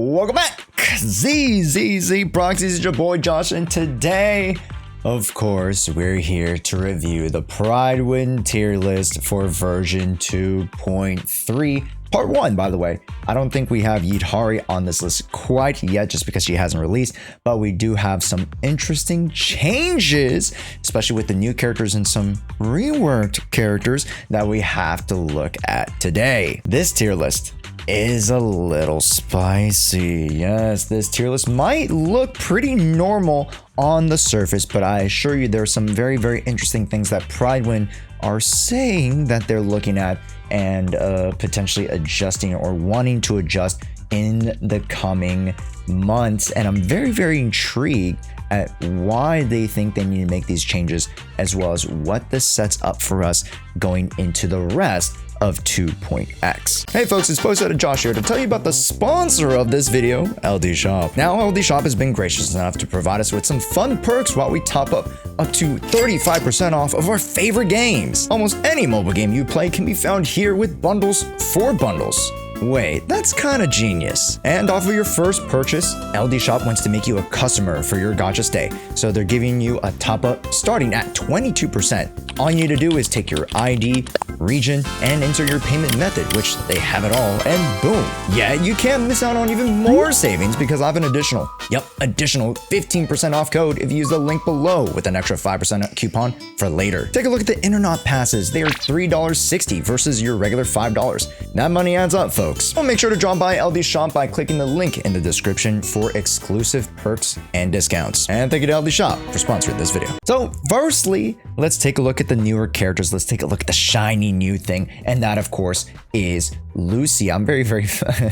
Welcome back, ZZZ Proxies, is your boy Josh, and today, of course, we're here to review the Prydwen tier list for version 2.3. Part 1, by the way. I don't think we have Yidhari on this list quite yet just because she hasn't released, but we do have some interesting changes, especially with the new characters and some reworked characters that we have to look at today. This tier list is a little spicy. Yes, this tier list might look pretty normal on the surface, but I assure you there are some very, very interesting things that Prydwen are saying that they're looking at and potentially adjusting or wanting to adjust in the coming months. And I'm very, very intrigued at why they think they need to make these changes, as well as what this sets up for us going into the rest of 2.x. Hey folks, it's Post Josh here to tell you about the sponsor of this video, LD Shop. Now, LD Shop has been gracious enough to provide us with some fun perks while we top up to 35% off of our favorite games. Almost any mobile game you play can be found here with bundles for bundles. Wait, that's kind of genius. And off of your first purchase, LD Shop wants to make you a customer for your gacha stay. So they're giving you a top up starting at 22%. All you need to do is take your ID, region, and enter your payment method, which they have it all, and boom. Yeah, you can't miss out on even more savings because I have an additional 15% off code if you use the link below with an extra 5% coupon for later. Take a look at the internet passes. They are $3.60 versus your regular $5. That money adds up, folks. Well, make sure to drop by LD Shop by clicking the link in the description for exclusive perks and discounts. And thank you to LD Shop for sponsoring this video. So firstly, let's take a look at the newer characters. Let's take a look at the shiny new thing. And that, of course, is Lucia. I'm very, very,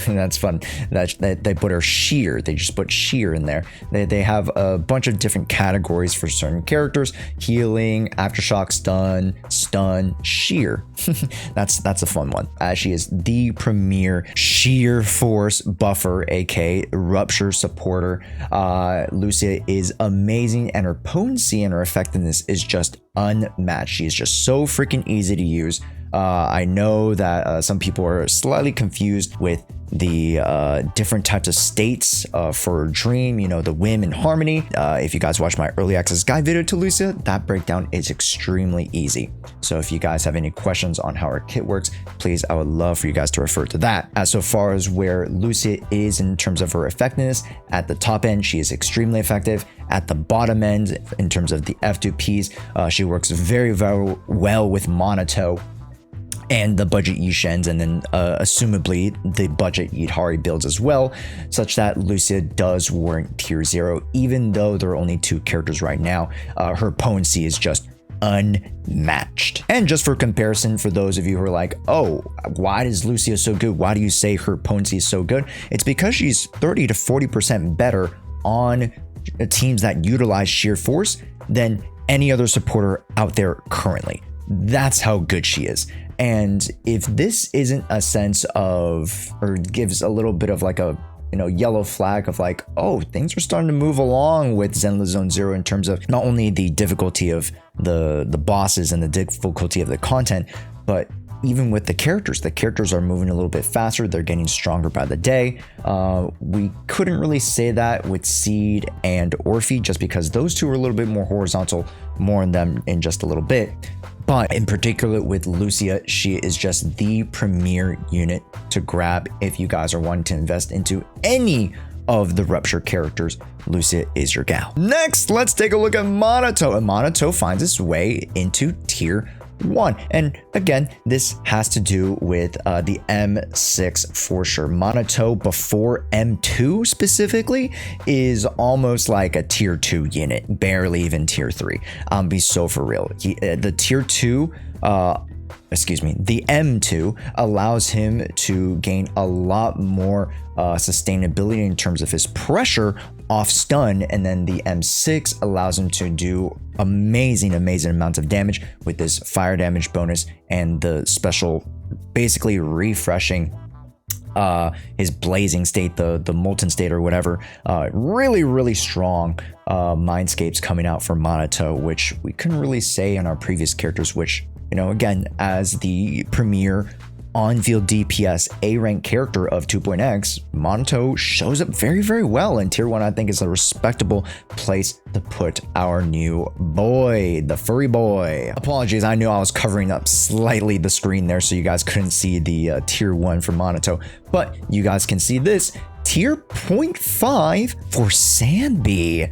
that's fun that they put her sheer. They just put sheer in there. They have a bunch of different categories for certain characters: healing, aftershock, stun, sheer. That's a fun one. She is the premier sheer force buffer, aka rupture supporter. Lucia is amazing, and her potency and her effectiveness is just unmatched. She is just so freaking easy to use. I know that some people are slightly confused with the different types of states for Dream, you know, the Whim and Harmony. If you guys watch my early access guide video to Lucia, that breakdown is extremely easy. So if you guys have any questions on how her kit works, please, I would love for you guys to refer to that. As so far as where Lucia is in terms of her effectiveness, at the top end, she is extremely effective. At the bottom end, in terms of the F2Ps, she works very, very well with Manato and the budget Yishens, and then assumably the budget Yidhari builds as well, such that Lucia does warrant tier 0, even though there are only 2 characters right now. Her potency is just unmatched. And just for comparison, for those of you who are like, oh, why is Lucia so good? Why do you say her potency is so good? It's because she's 30 to 40% better on teams that utilize sheer force than any other supporter out there currently. That's how good she is. And if this isn't a sense of, or gives a little bit of like a, you know, yellow flag of like, oh, things are starting to move along with Zenless Zone Zero in terms of not only the difficulty of the bosses and the difficulty of the content, but even with the characters are moving a little bit faster. They're getting stronger by the day. We couldn't really say that with Seed and Orphe, just because those two are a little bit more horizontal. More on them in just a little bit. But in particular with Lucia, she is just the premier unit to grab if you guys are wanting to invest into any of the rupture characters. Lucia is your gal. Next, let's take a look at Manato. And Manato finds its way into tier 1. And again, this has to do with the M6 for sure. Manato before M2 specifically is almost like a tier 2 unit, barely even tier 3. Be so for real. The tier 2, the M2 allows him to gain a lot more sustainability in terms of his pressure off stun, and then the M6 allows him to do amazing amounts of damage with this fire damage bonus and the special, basically refreshing his blazing state, the molten state or whatever. Really strong mindscapes coming out for Manato, which we couldn't really say on our previous characters, which, you know, again, as the premier on-field DPS A-rank character of 2.x, Monto shows up very, very well in tier 1. I think is a respectable place to put our new boy, the furry boy. Apologies, I knew I was covering up slightly the screen there so you guys couldn't see the tier 1 for Manato, but you guys can see this. Tier 0.5 for Sami.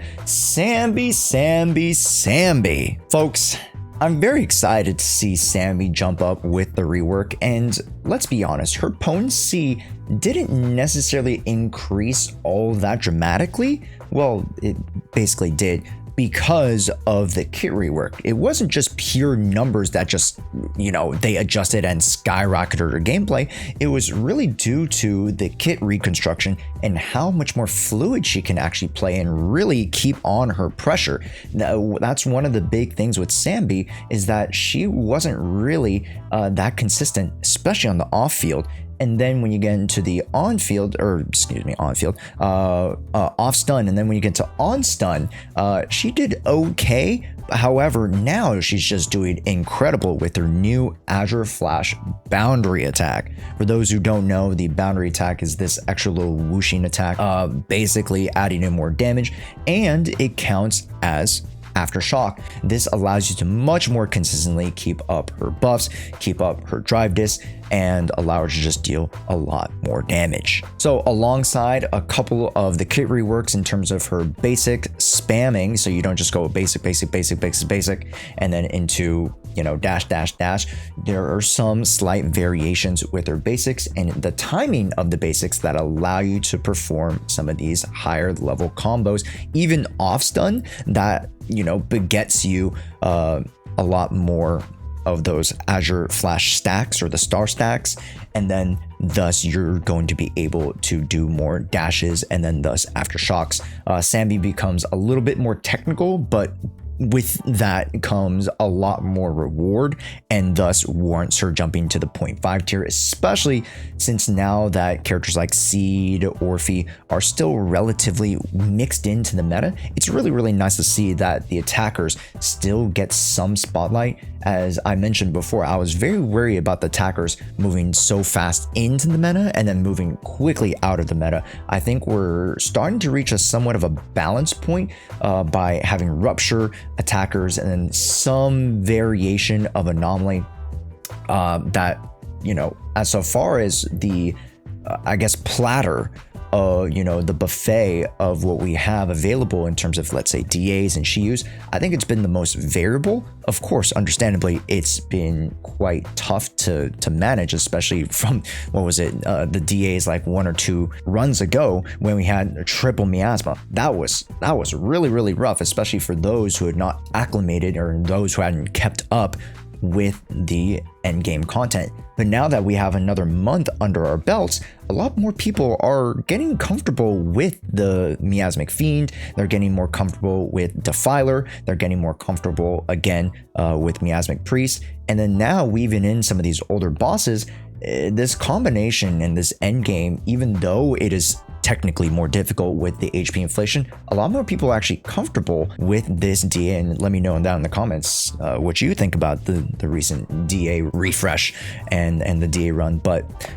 Sami. Folks, I'm very excited to see Sami jump up with the rework, and let's be honest, her potency didn't necessarily increase all that dramatically. Well, it basically did because of the kit rework. It wasn't just pure numbers that just, they adjusted and skyrocketed her gameplay. It was really due to the kit reconstruction and how much more fluid she can actually play and really keep on her pressure. Now, that's one of the big things with Sami, is that she wasn't really that consistent, especially on the off field. And then when you get into the off stun, and then when you get to on stun, she did okay. However, now she's just doing incredible with her new Azure Flash boundary attack. For those who don't know, the boundary attack is this extra little whooshing attack, basically adding in more damage, and it counts as aftershock. This allows you to much more consistently keep up her buffs, keep up her drive disc, and allow her to just deal a lot more damage. So alongside a couple of the kit reworks in terms of her basic spamming, so you don't just go basic, and then into, dash, there are some slight variations with her basics and the timing of the basics that allow you to perform some of these higher level combos, even off stun, that, begets you a lot more of those Azure Flash stacks or the star stacks, and then thus you're going to be able to do more dashes and then thus aftershocks. Sami becomes a little bit more technical, but with that comes a lot more reward, and thus warrants her jumping to the 0.5 tier, especially since now that characters like Seed, Orphe are still relatively mixed into the meta. It's really, really nice to see that the attackers still get some spotlight. As I mentioned before, I was very worried about the attackers moving so fast into the meta and then moving quickly out of the meta. I think we're starting to reach a somewhat of a balance point by having rupture attackers and then some variation of anomaly that, as so far as the platter, the buffet of what we have available in terms of, let's say, DAs and Shius, I think it's been the most variable. Of course, understandably, it's been quite tough to manage, especially from, the DAs like 1 or 2 runs ago when we had a triple miasma. That was really, really rough, especially for those who had not acclimated or those who hadn't kept up with the endgame content. But now that we have another month under our belts, a lot more people are getting comfortable with the Miasmic Fiend. They're getting more comfortable with Defiler. They're getting more comfortable again with Miasmic Priest. And then now weaving in some of these older bosses, this combination in this endgame, even though it is technically more difficult with the HP inflation, a lot more people are actually comfortable with this DA. And let me know down in the comments what you think about the recent DA refresh and the DA run. But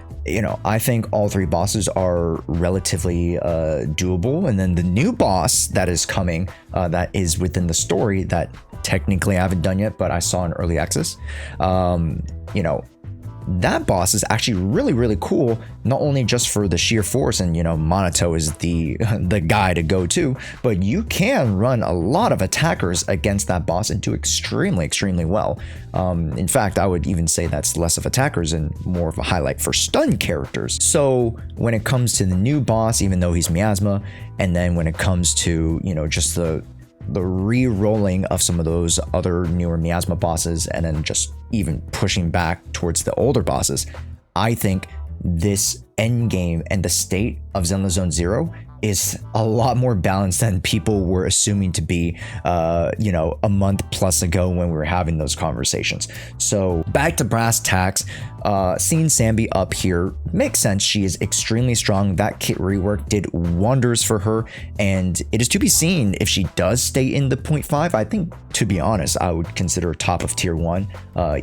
I think all 3 bosses are relatively doable. And then the new boss that is coming, that is within the story that technically I haven't done yet, but I saw in early access, that boss is actually really, really cool, not only just for the sheer force and, Manato is the guy to go to, but you can run a lot of attackers against that boss and do extremely, extremely well. In fact, I would even say that's less of attackers and more of a highlight for stun characters. So when it comes to the new boss, even though he's miasma, and then when it comes to, just the re-rolling of some of those other newer miasma bosses, and then just even pushing back towards the older bosses, I think this end game and the state of Zenless Zone Zero is a lot more balanced than people were assuming to be, you know, a month plus ago when we were having those conversations. So back to brass tacks, seeing Sami up here makes sense. She is extremely strong. That kit rework did wonders for her, and it is to be seen if she does stay in the 0.5. I think, to be honest, I would consider her top of tier 1,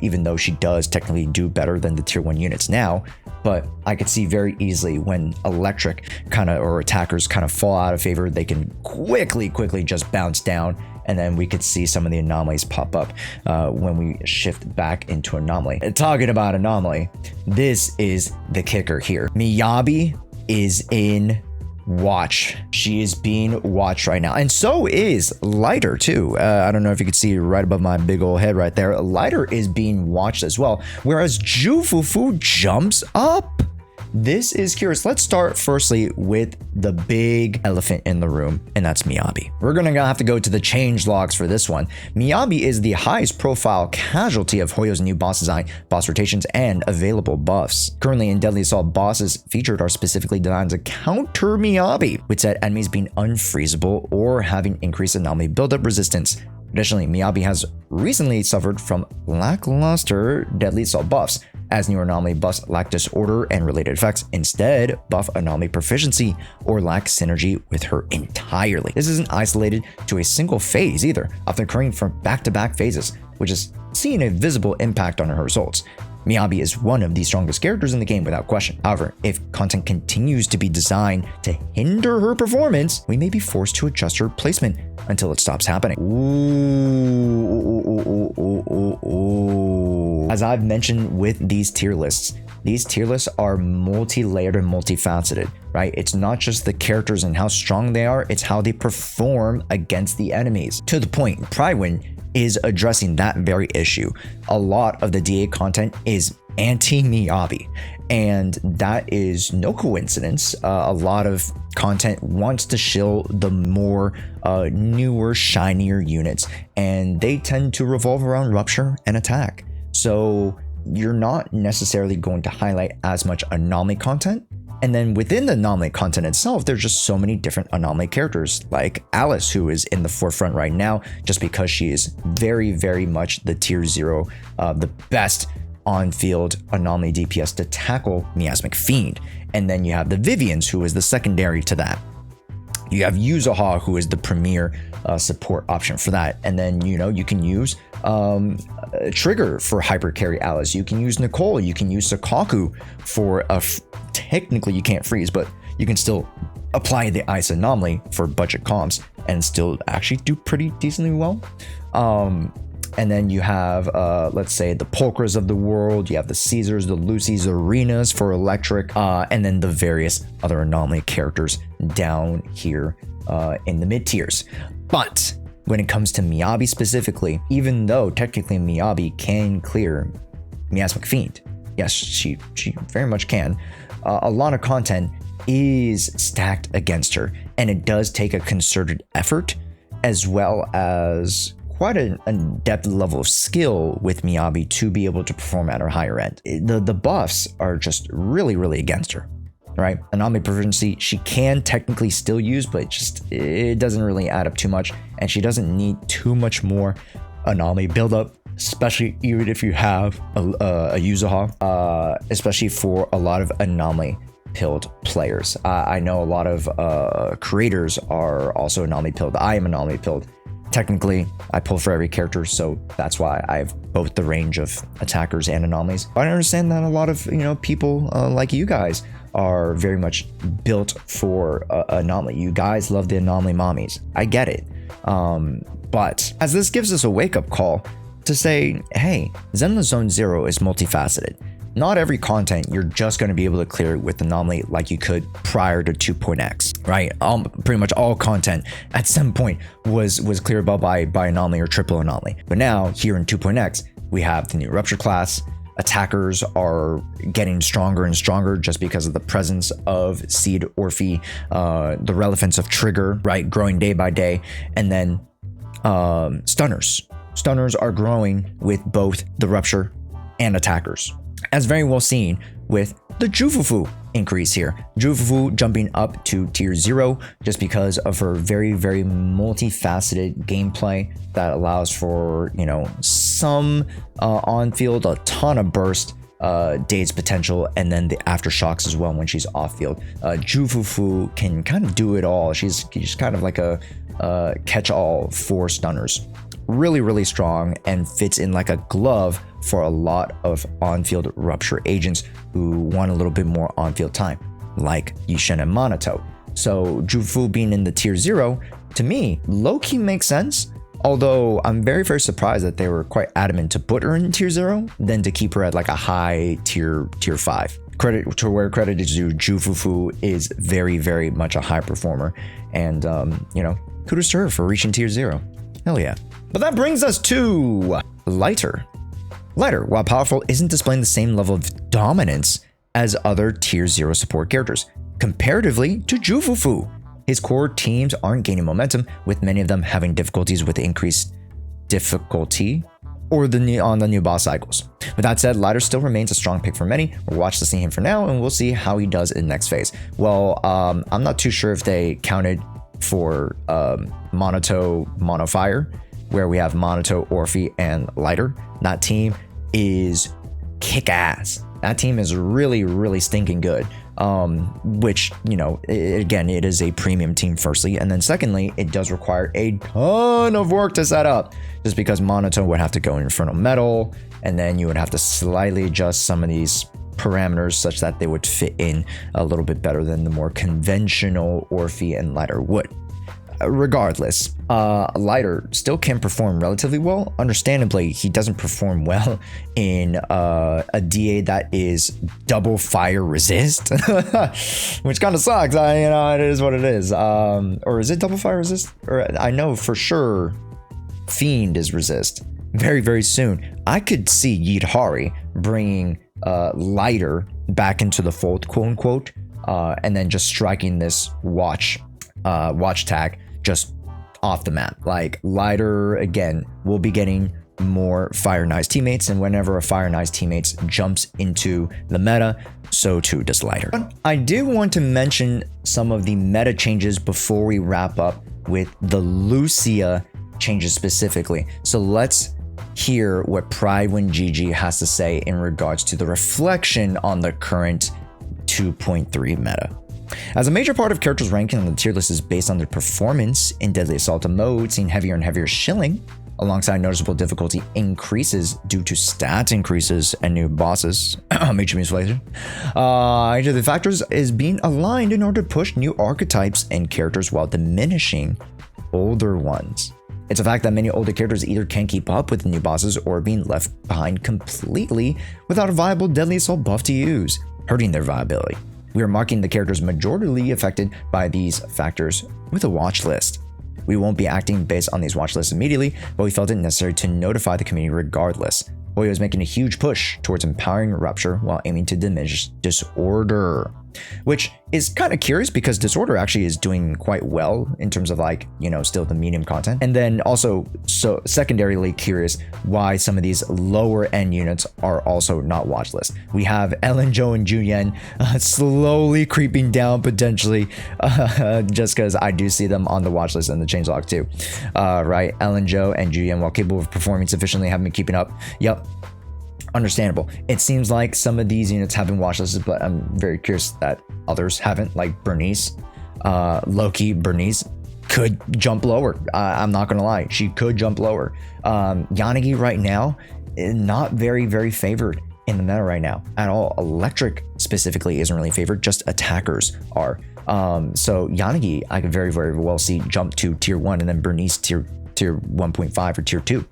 even though she does technically do better than the tier 1 units now. But I could see very easily when electric kind of, or attackers kind of fall out of favor, they can quickly just bounce down, and then we could see some of the anomalies pop up when we shift back into anomaly. Talking about anomaly, this is the kicker here. Miyabi is in watch. She is being watched right now, and so is Lighter too. I don't know if you can see right above my big old head right there. Lighter is being watched as well, whereas Fufu jumps up. This is curious. Let's start firstly with the big elephant in the room, and that's Miyabi. We're gonna have to go to the change logs for this one. Miyabi is the highest profile casualty of Hoyo's new boss design, boss rotations, and available buffs. Currently in Deadly Assault, bosses featured are specifically designed to counter Miyabi, with said enemies being unfreezable or having increased anomaly buildup resistance. Additionally, Miyabi has recently suffered from lackluster Deadly Assault buffs, as newer anomaly buffs lack disorder and related effects, instead buff anomaly proficiency or lack synergy with her entirely. This isn't isolated to a single phase either, often occurring from back-to-back phases, which is seeing a visible impact on her results. Miyabi is one of the strongest characters in the game without question. However, if content continues to be designed to hinder her performance, we may be forced to adjust her placement until it stops happening. Ooh. As I've mentioned with these tier lists are multi-layered and multifaceted, right? It's not just the characters and how strong they are, it's how they perform against the enemies. To the point, Prydwen is addressing that very issue. A lot of the DA content is anti-Miyabi, and that is no coincidence. A lot of content wants to shill the more newer, shinier units, and they tend to revolve around rupture and attack. So you're not necessarily going to highlight as much anomaly content. And then within the anomaly content itself, there's just so many different anomaly characters, like Alice, who is in the forefront right now, just because she is very much the tier 0, the best on-field anomaly DPS to tackle Miasmic Fiend. And then you have the Vivians, who is the secondary to that. You have Yidhari, who is the premier support option for that. And then, you know, you can use Trigger for hyper carry Alice. You can use Nicole. You can use Sakaku for technically you can't freeze, but you can still apply the ice anomaly for budget comps and still actually do pretty decently well. And then you have, let's say, the Pulchras of the world. You have the Caesars, the Lucy's, Arenas for electric, and then the various other anomaly characters down here in the mid tiers. But when it comes to Miyabi specifically, even though technically Miyabi can clear Miasmic Fiend, yes, she very much can, a lot of content is stacked against her, and it does take a concerted effort as well as quite a depth level of skill with Miyabi to be able to perform at her higher end. The buffs are just really against her, right? Anomaly proficiency she can technically still use, but it doesn't really add up too much, and she doesn't need too much more anomaly buildup, especially even if you have a Yidhari, especially for a lot of anomaly pilled players. I know a lot of creators are also anomaly pilled. I am anomaly pilled. Technically, I pull for every character, so that's why I have both the range of attackers and anomalies. But I understand that a lot of people like you guys are very much built for anomaly. You guys love the anomaly mommies. I get it. But as this gives us a wake-up call to say, hey, Zenless Zone Zero is multifaceted. Not every content you're just going to be able to clear with anomaly like you could prior to 2.x, right? Pretty much all content at some point was clearable by anomaly or triple anomaly. But now here in 2.x, we have the new rupture class. Attackers are getting stronger and stronger just because of the presence of Seed Orphe, the relevance of Trigger, right? Growing day by day. And then stunners. Stunners are growing with both the rupture and attackers. As very well seen with the Fufu increase here. Fufu jumping up to tier 0 just because of her very, very multifaceted gameplay that allows for, you know, some on-field, a ton of burst, Dade's potential, and then the aftershocks as well when she's off-field. Fufu can kind of do it all. She's kind of like a catch-all for stunners. Really, really strong and fits in like a glove for a lot of on-field rupture agents who want a little bit more on-field time, like Yishen and Manato. So Fufu being in the tier 0, to me, low-key makes sense. Although I'm very, very surprised that they were quite adamant to put her in tier 0 than to keep her at like a high tier 5. Credit to where credit is due, Fufu is very, very much a high performer. And, you know, kudos to her for reaching tier 0. Hell yeah. But that brings us to Lighter. Lighter, while powerful, isn't displaying the same level of dominance as other tier 0 support characters, comparatively to Fufu. His core teams aren't gaining momentum, with many of them having difficulties with increased difficulty or on the new boss cycles. With that said, Lighter still remains a strong pick for many. We're watchlisting him for now, and we'll see how he does in the next phase. Well, I'm not too sure if they counted for Manato Mono Fire, where we have Manato, Orphe, and Lighter. That team is kick-ass. That team is really, really stinking good. Which, you know, again, it is a premium team firstly, and then secondly, it does require a ton of work to set up, just because Monotone would have to go in Infernal Metal, and then you would have to slightly adjust some of these parameters such that they would fit in a little bit better than the more conventional Orphe and Lighter would. Regardless, Lighter still can perform relatively well. Understandably, he doesn't perform well in a DA that is double fire resist, which kind of sucks. You know, it is what it is. Or is it double fire resist? Or I know for sure Fiend is resist. Very, very soon, I could see Yidhari bringing Lighter back into the fold, quote unquote, and then just striking this watch tag just off the map. Like, Lighter, again, will be getting more Fire Knives teammates, and whenever a Fire Knives teammates jumps into the meta, so too does Lighter. I do want to mention some of the meta changes before we wrap up with the Lucia changes specifically. So let's hear what Prydwen GG has to say in regards to the reflection on the current 2.3 meta. As a major part of characters' ranking on the tier list is based on their performance in Deadly Assault mode, seeing heavier and heavier shilling, alongside noticeable difficulty increases due to stat increases and new bosses, major manipulation. Each of the factors is being aligned in order to push new archetypes and characters while diminishing older ones. It's a fact that many older characters either can't keep up with the new bosses or are being left behind completely without a viable Deadly Assault buff to use, hurting their viability. We are marking the characters majorly affected by these factors with a watch list. We won't be acting based on these watch lists immediately, but we felt it necessary to notify the community regardless. Hoyo is making a huge push towards empowering Rupture while aiming to diminish Disorder, which is kind of curious because Disorder actually is doing quite well in terms of, like, you know, still the medium content. And then also, so secondarily curious why some of these lower end units are also not watch list. We have Ellen Jo and Juyen slowly creeping down potentially, just because I do see them on the watch list and the changelog too. Right, Ellen Jo and Juyen, while capable of performing sufficiently, haven't been keeping up. Yep. Understandable. It seems like some of these units have been watchlisted, but I'm very curious that others haven't, like Bernice. Loki, Bernice could jump lower. I'm not gonna lie, she could jump lower. Yanagi right now is not very, very favored in the meta right now at all. Electric specifically isn't really favored, just attackers are. So Yanagi I could very, very well see jump to tier 1, and then Bernice tier 1.5 or tier 2.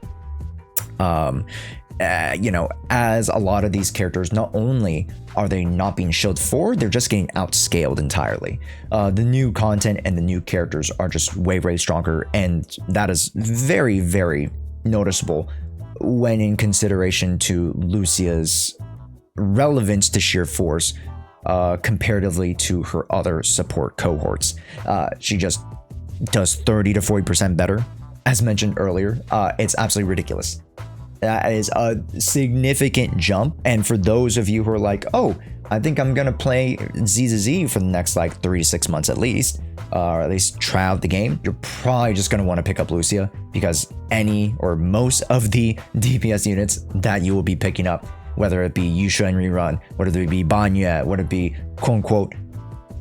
You know, as a lot of these characters, not only are they not being shielded forward, they're just getting outscaled entirely. The new content and the new characters are just way, way stronger, and that is very, very noticeable when in consideration to Lucia's relevance to sheer force comparatively to her other support cohorts. She just does 30 to 40% better, as mentioned earlier. It's absolutely ridiculous. That is a significant jump. And for those of you who are like, oh, I think I'm gonna play ZZZ for the next like 3 to 6 months at least, or at least try out the game. You're probably just gonna want to pick up Lucia because any or most of the DPS units that you will be picking up, whether it be Yusha and Rerun, whether it be Banya, whether it be quote unquote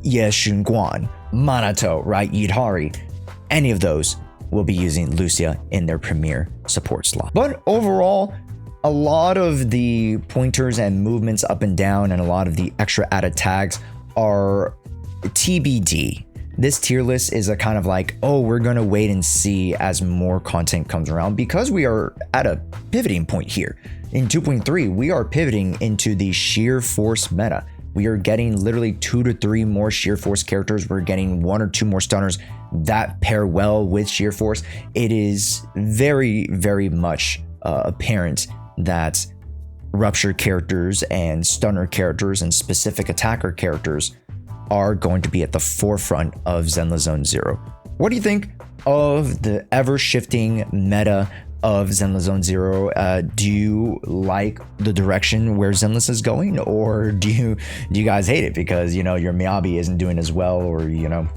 Ye Shun Guan, Manato, right, Yidhari, any of those will be using Lucia in their premier support slot. But overall, a lot of the pointers and movements up and down and a lot of the extra added tags are TBD. This tier list is a kind of like, oh, we're gonna wait and see as more content comes around, because we are at a pivoting point here. In 2.3, we are pivoting into the sheer force meta. We are getting literally 2 to 3 more sheer force characters. We're getting 1 or 2 more stunners that pair well with sheer force. It is very, very much apparent that rupture characters and stunner characters and specific attacker characters are going to be at the forefront of Zenless Zone Zero. What do you think of the ever-shifting meta of Zenless Zone Zero? Do you like the direction where Zenless is going, or do you guys hate it because, you know, your Miyabi isn't doing as well, or, you know,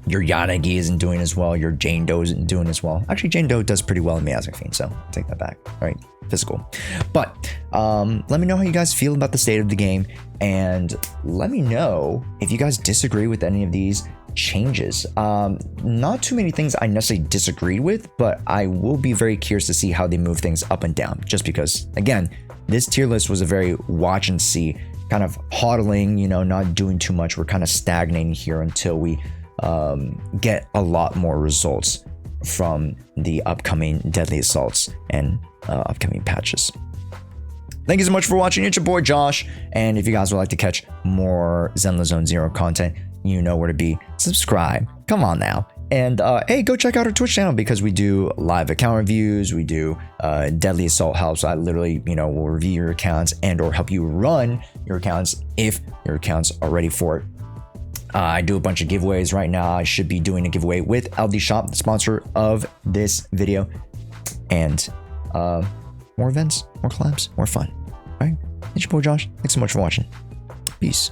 your Yanagi isn't doing as well, your Jane Doe isn't doing as well? Actually, Jane Doe does pretty well in Miyazaki Fiend, so I'll take that back. All right, physical. But let me know how you guys feel about the state of the game, and let me know if you guys disagree with any of these changes. Not too many things I necessarily disagreed with, but I will be very curious to see how they move things up and down, just because, again, this tier list was a very watch and see, kind of hodling, you know, not doing too much. We're kind of stagnating here until we get a lot more results from the upcoming Deadly Assaults and upcoming patches. Thank you so much for watching. It's your boy Josh, and if you guys would like to catch more Zenless Zone Zero content, you know where to be. Subscribe. Come on now. And hey, go check out our Twitch channel, because we do live account reviews. We do Deadly Assault helps. I literally, you know, will review your accounts and or help you run your accounts if your accounts are ready for it. I do a bunch of giveaways right now. I should be doing a giveaway with LD Shop, the sponsor of this video, and more events, more collabs, more fun. All right, it's your boy Josh. Thanks so much for watching. Peace.